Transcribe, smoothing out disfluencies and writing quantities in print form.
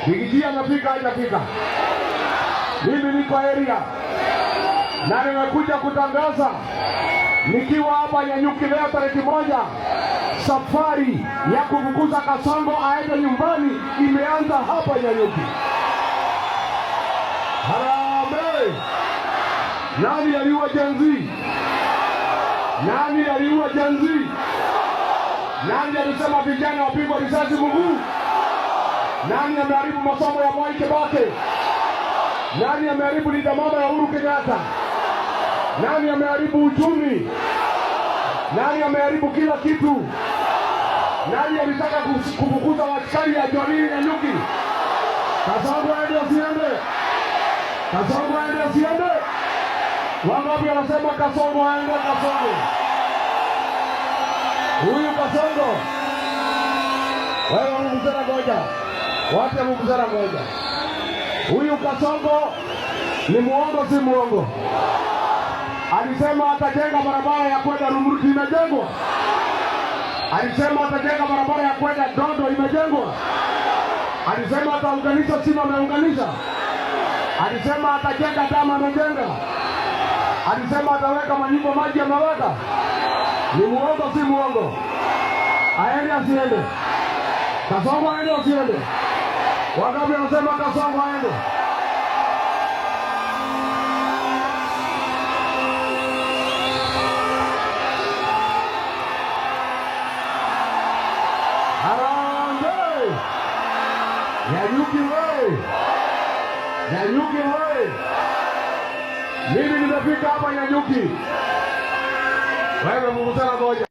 Kijiji amefika hajafika. Mimi niko area na nimekuja kutangaza nikiwa hapa Nyanyuki leo tarehe 1, safari ya kufukuza Kasongo aende nyumbani imeanza hapa Nyanyuki. Harambee! Nani aliua Janzi? Nani aliua Janzi? Nani alisema vijana wapigwa risasi mguu? Nani ameharibu masomo ya Mwai Kibaki? Nani ameharibu linda mama ya Uhuru Kenyatta? Nani ameharibu uchumi? Nani ameharibu kila kitu? Nani alitaka kufukuza askari ya jamii Nyanyuki? Kasongo aende asiende? Kasongo aende asiende? Wangapi wanasema Kasongo aende? Kasongo huyu Kasongo, wewe mvuzera ngoja, wote mvuzera ngoja. Huyu Kasongo ni muongo, si muongo? Alisema atajenga barabara ya kwenda Rumuruti, imejengwa. Alisema atajenga barabara ya kwenda Dondo, imejengwa. Alisema ataunganisha sima, ameunganisha. Alisema atajenga damu, amejenga. Alisema ataweka manyumba maji, ameweka. Ni muongo, si muongo? Aende asiende? Kasongo aende asiende? Wangapi wanasema Kasongo aende? Harambee! Nyanyuki wewe! Nyanyuki wewe! Mimi nimefika hapa Nyanyuki. Wewe mvutana ngoja.